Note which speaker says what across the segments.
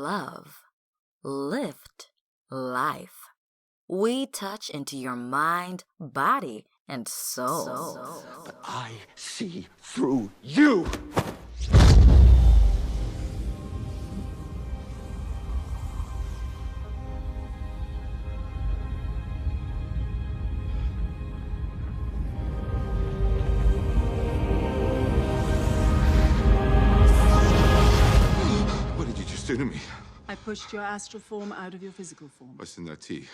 Speaker 1: love, lift, life. We touch into your mind, body, and soul.
Speaker 2: But I see through you!
Speaker 3: What did you just do to me?
Speaker 4: I pushed your astral form out of your physical form.
Speaker 3: What's in that tea?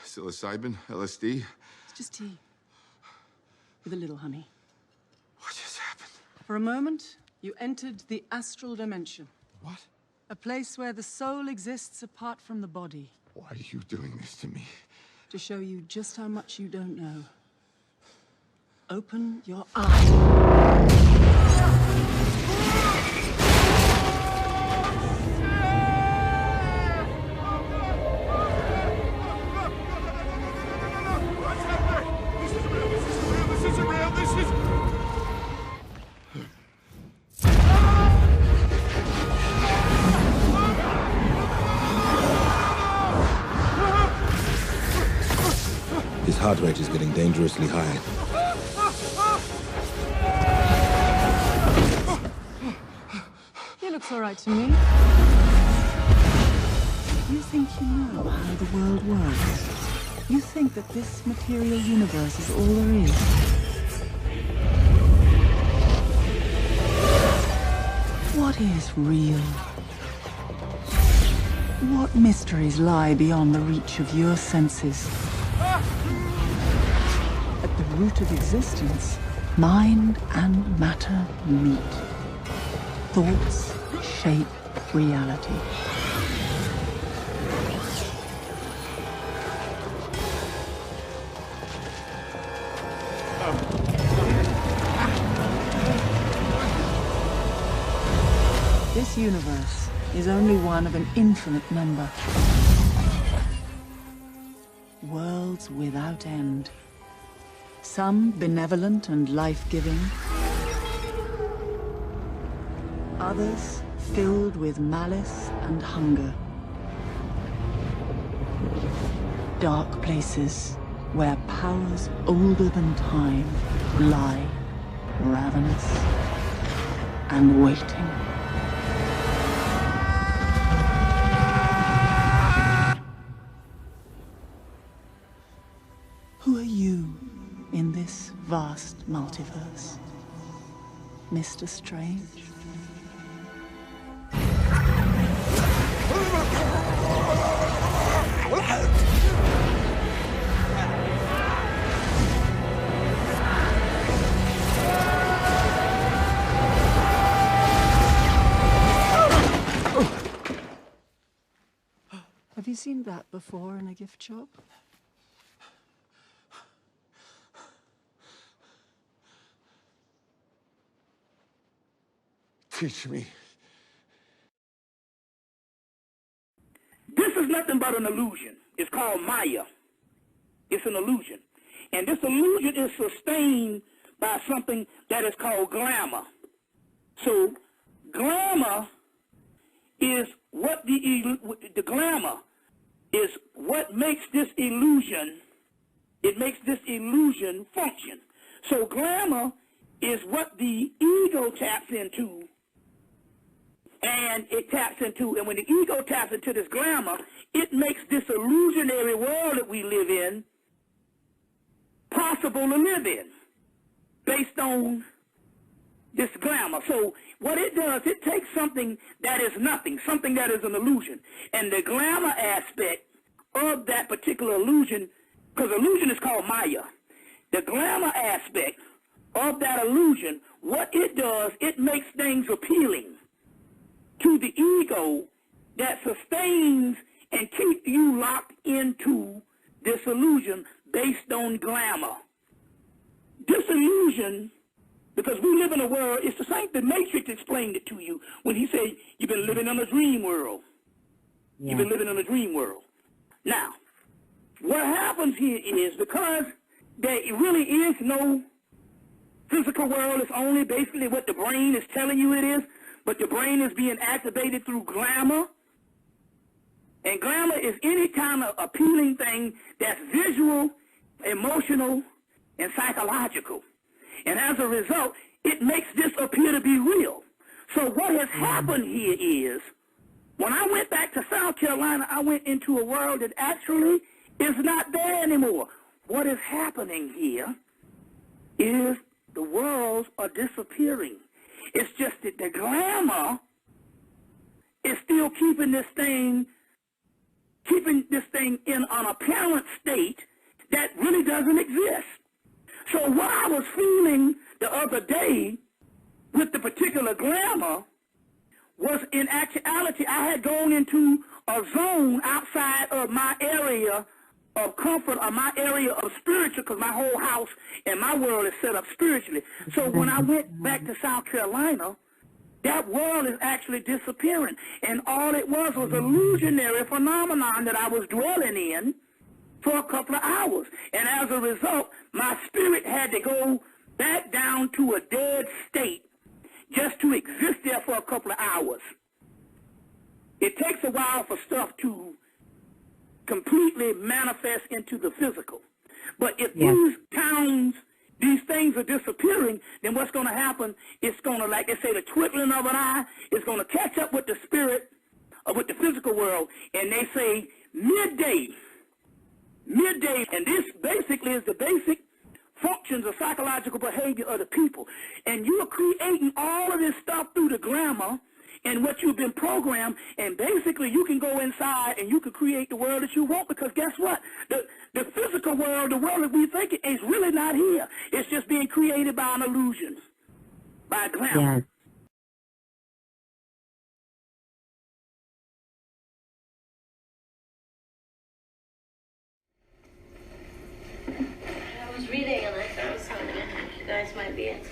Speaker 3: Psilocybin? LSD?
Speaker 4: It's just tea. With a little honey.
Speaker 3: What just happened?
Speaker 4: For a moment, you entered the astral dimension.
Speaker 3: What?
Speaker 4: A place where the soul exists apart from the body.
Speaker 3: Why are you doing this to me?
Speaker 4: To show you just how much you don't know. Open your eyes.
Speaker 5: His heart rate is getting dangerously high.
Speaker 4: He looks all right to me. You think you know how the world works? You think that this material universe is all there is? What is real? What mysteries lie beyond the reach of your senses? At the root of existence, mind and matter meet. Thoughts shape reality. This universe is only one of an infinite number. Worlds without end. Some benevolent and life-giving. Others filled with malice and hunger. Dark places where powers older than time lie, ravenous and waiting. Who are you in this vast multiverse, Mr. Strange? Have you seen that before in a gift shop?
Speaker 3: Teach me.
Speaker 6: This is nothing but an illusion. It's called Maya. It's an illusion. And this illusion is sustained by something that is called glamour. So glamour is what the glamour is what makes this illusion, it makes this illusion function. So glamour is what the ego taps into. And it taps into, and when the ego taps into this glamour, it makes this illusionary world that we live in possible to live in based on this glamour. So what it does, it takes something that is nothing, something that is an illusion, and the glamour aspect of that particular illusion, because illusion is called Maya, the glamour aspect of that illusion, what it does, it makes things appealing to the ego that sustains and keeps you locked into this illusion based on glamour. This illusion, because we live in a world, it's the same thing Matrix explained it to you when he said you've been living in a dream world. Yeah. You've been living in a dream world. Now, what happens here is because there really is no physical world, it's only basically what the brain is telling you it is, but the brain is being activated through glamour, And glamour is any kind of appealing thing that's visual, emotional, and psychological. And as a result, it makes this appear to be real. So what has happened here is, when I went back to South Carolina, I went into a world that actually is not there anymore. What is happening here is the worlds are disappearing. It's just that the glamour is still keeping this thing in an apparent state that really doesn't exist. So what I was feeling the other day with the particular glamour was, in actuality, I had gone into a zone outside of my area of comfort or my area of spiritual, because my whole house and my world is set up spiritually. So when I went back to South Carolina, that world is actually disappearing. And all it was an illusionary phenomenon that I was dwelling in for a couple of hours. And as a result, my spirit had to go back down to a dead state just to exist there for a couple of hours. It takes a while for stuff to completely manifest into the physical. But if these things are disappearing, then what's going to happen, it's going to, like they say, the twinkling of an eye is going to catch up with the spirit, with the physical world, and they say midday, and this basically is the basic functions of psychological behavior of the people. And you are creating all of this stuff through the glamour and what you've been programmed, and basically you can go inside and you can create the world that you want, because guess what? The physical world, the world that we think is really not here. It's just being created by an illusion, by glamour.
Speaker 7: Yes.
Speaker 8: I was reading and I found something I think you guys might be into.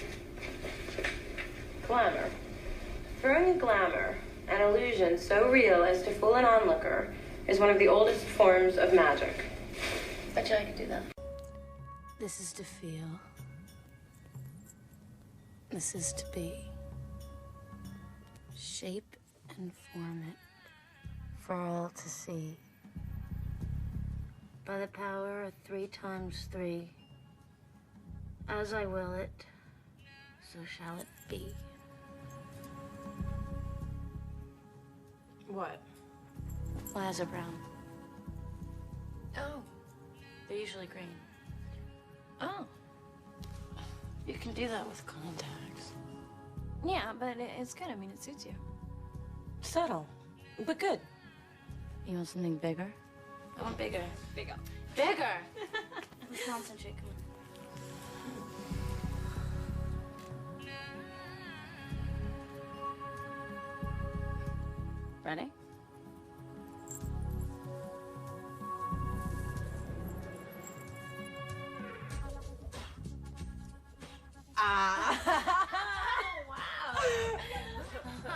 Speaker 8: Glamour. Referring to glamour, an illusion so real as to fool an onlooker, is one of the oldest forms of magic. Bet you I could do that.
Speaker 9: This is to feel. This is to be. Shape and form it for all to see. By the power of 3 times 3, as I will it, so shall it be.
Speaker 8: What?
Speaker 9: Plaza brown.
Speaker 8: Oh.
Speaker 9: They're usually green.
Speaker 8: Oh.
Speaker 9: You can do that with contacts.
Speaker 8: Yeah, but it's good. I mean, it suits you.
Speaker 9: Subtle, but good. You want something bigger?
Speaker 8: I want bigger. Bigger.
Speaker 9: Bigger! Let's concentrate, come on. Ready?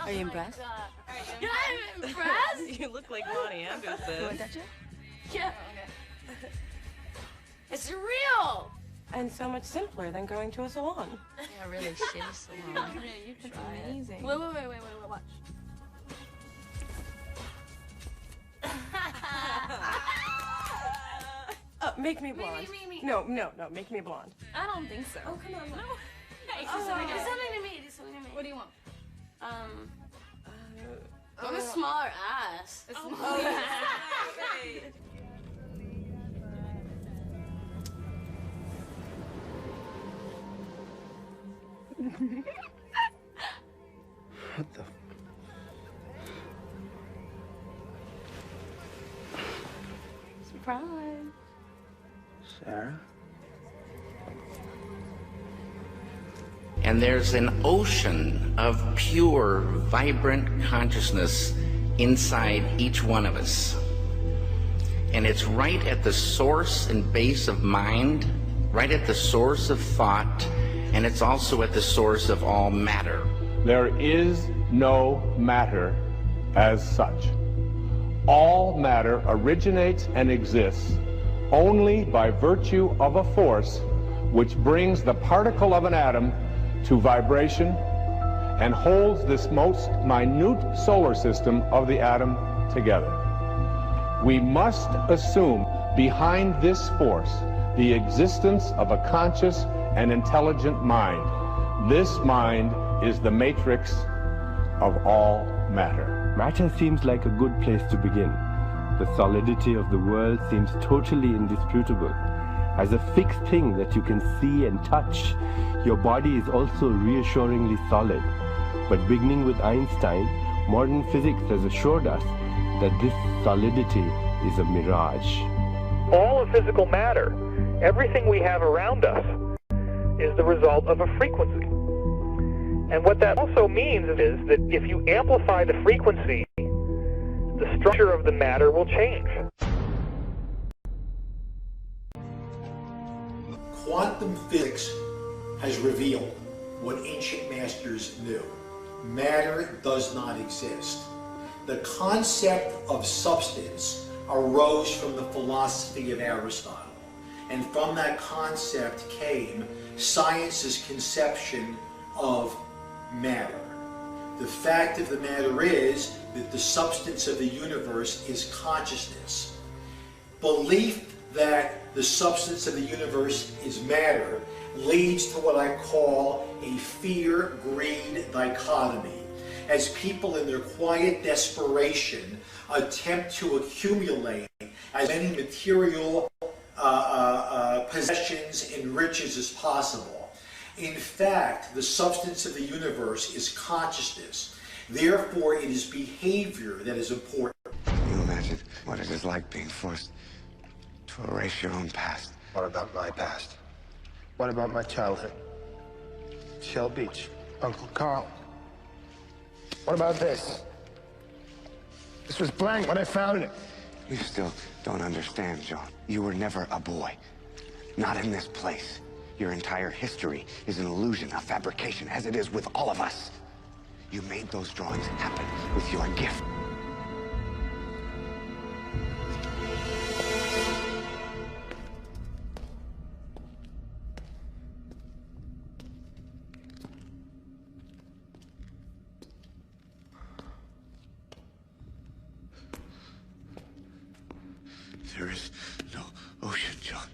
Speaker 9: Are you impressed?
Speaker 8: I'm impressed?
Speaker 9: You look like Lonnie Anderson. You want to touch it?
Speaker 8: Yeah. Okay. It's real!
Speaker 10: And so much simpler than going to a salon.
Speaker 9: Yeah, really shitty salon.
Speaker 8: Yeah, you
Speaker 10: It's
Speaker 8: try it.
Speaker 10: amazing.
Speaker 8: Wait, watch.
Speaker 10: Make me blonde.
Speaker 8: Me.
Speaker 10: No, make me blonde.
Speaker 8: I don't think so.
Speaker 10: Oh, come on.
Speaker 8: No. Hey,
Speaker 10: Oh.
Speaker 8: do something to me. Do something to me. What do you want? I want a smaller ass.
Speaker 2: What the?
Speaker 8: Surprise.
Speaker 2: Sarah?
Speaker 11: And there's an ocean of pure, vibrant consciousness inside each one of us. And it's right at the source and base of mind, right at the source of thought, and it's also at the source of all matter.
Speaker 12: There is no matter as such. All matter originates and exists only by virtue of a force which brings the particle of an atom to vibration and holds this most minute solar system of the atom together. We must assume behind this force the existence of a conscious and intelligent mind. This mind is the matrix of all matter.
Speaker 7: Matter seems like a good place to begin. The solidity of the world seems totally indisputable. As a fixed thing that you can see and touch, your body is also reassuringly solid. But beginning with Einstein, modern physics has assured us that this solidity is a mirage.
Speaker 13: All of physical matter, everything we have around us, is the result of a frequency. And what that also means is that if you amplify the frequency, the structure of the matter will change.
Speaker 14: Quantum physics has revealed what ancient masters knew. Matter does not exist. The concept of substance arose from the philosophy of Aristotle. And from that concept came science's conception of matter. The fact of the matter is that the substance of the universe is consciousness. Belief that the substance of the universe is matter leads to what I call a fear-greed dichotomy. As people in their quiet desperation attempt to accumulate as many material possessions and riches as possible. In fact, the substance of the universe is consciousness. Therefore, it is behavior that is important.
Speaker 2: Can you imagine what it is like being forced to erase your own past?
Speaker 15: What about my past? What about my childhood? Shell Beach, Uncle Carl. What about this? This was blank when I found it.
Speaker 2: You still don't understand, John. You were never a boy. Not in this place. Your entire history is an illusion, a fabrication, as it is with all of us. You made those drawings happen with your gift.
Speaker 3: There is no ocean, John.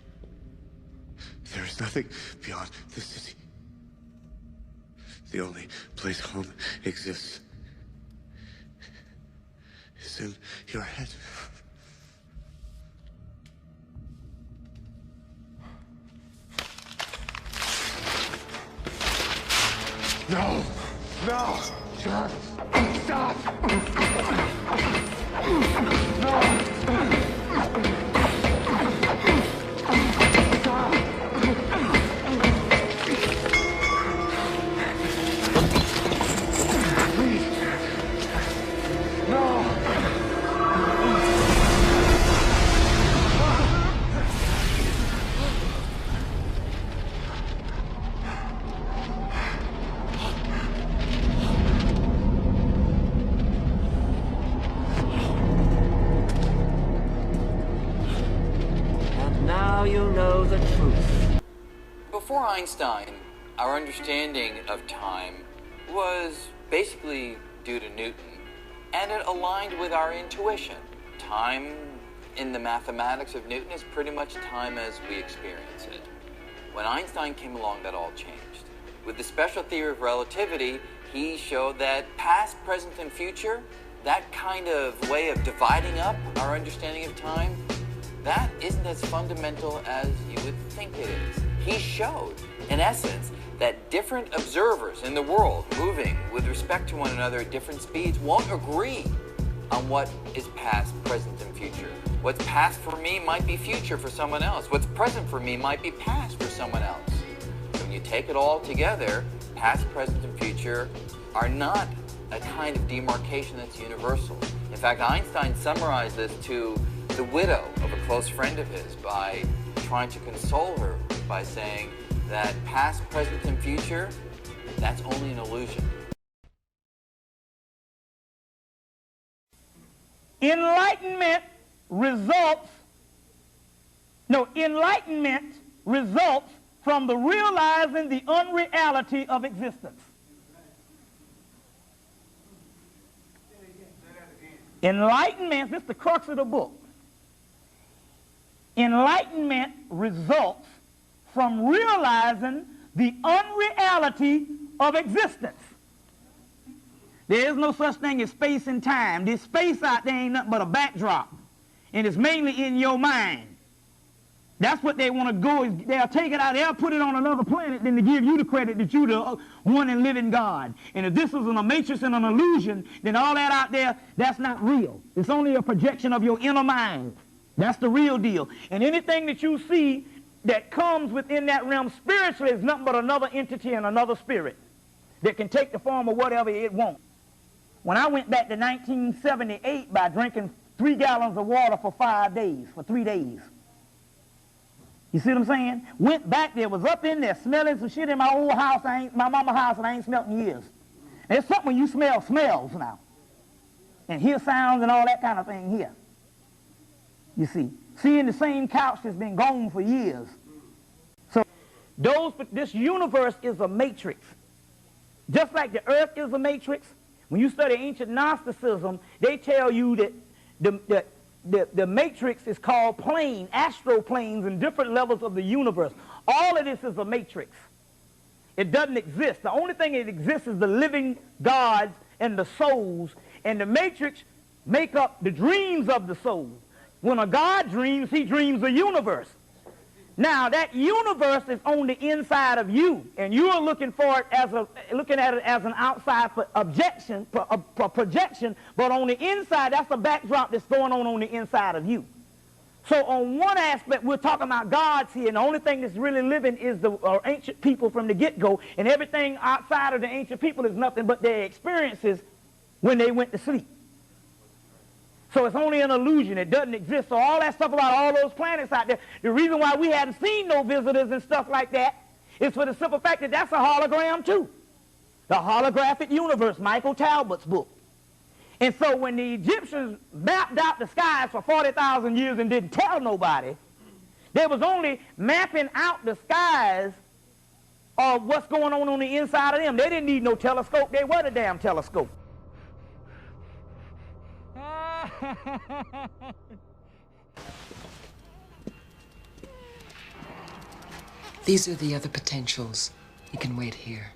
Speaker 3: There is nothing beyond the city. The only place home exists is in your head.
Speaker 15: No! No! John! Stop! No!
Speaker 16: Before Einstein, our understanding of time was basically due to Newton, and it aligned with our intuition. Time in the mathematics of Newton is pretty much time as we experience it. When Einstein came along, that all changed. With the special theory of relativity, he showed that past, present, and future, that kind of way of dividing up our understanding of time, that isn't as fundamental as you would think it is. He showed, in essence, that different observers in the world moving with respect to one another at different speeds won't agree on what is past, present, and future. What's past for me might be future for someone else. What's present for me might be past for someone else. So when you take it all together, past, present, and future are not a kind of demarcation that's universal. In fact, Einstein summarized this to the widow of a close friend of his by trying to console her by saying that past, present, and future, that's only an illusion.
Speaker 6: Enlightenment results from the realizing the unreality of existence. Enlightenment, this is the crux of the book. Enlightenment results from realizing the unreality of existence. There is no such thing as space and time. This space out there ain't nothing but a backdrop, and it's mainly in your mind. That's what they want to go, is they'll take it out, they'll put it on another planet, then to give you the credit that you're the one and living God. And if this is a matrix and an illusion, then all that out there, that's not real. It's only a projection of your inner mind. That's the real deal. And anything that you see that comes within that realm spiritually is nothing but another entity and another spirit that can take the form of whatever it wants. When I went back to 1978 by drinking 3 gallons of water for 5 days, for 3 days. You see what I'm saying? Went back there, was up in there smelling some shit in my old house, my mama's house, and I ain't smelt in years. And it's something when you smell smells now. And hear sounds and all that kind of thing here. You see. Seeing the same couch that's been gone for years. So this universe is a matrix. Just like the earth is a matrix, when you study ancient Gnosticism, they tell you that the matrix is called plane, astral planes in different levels of the universe. All of this is a matrix. It doesn't exist. The only thing that exists is the living gods and the souls, and the matrix make up the dreams of the soul. When a God dreams, he dreams a universe. Now that universe is on the inside of you, and you are looking at it as an outside projection, but on the inside, that's the backdrop that's going on the inside of you. So on one aspect, we're talking about gods here, and the only thing that's really living is the ancient people from the get-go, and everything outside of the ancient people is nothing but their experiences when they went to sleep. So it's only an illusion. It doesn't exist. So all that stuff about all those planets out there, the reason why we haven't seen no visitors and stuff like that is for the simple fact that that's a hologram too. The holographic universe, Michael Talbot's book. And so when the Egyptians mapped out the skies for 40,000 years and didn't tell nobody, they was only mapping out the skies of what's going on the inside of them. They didn't need no telescope. They were the damn telescope.
Speaker 17: These are the other potentials. You can wait here.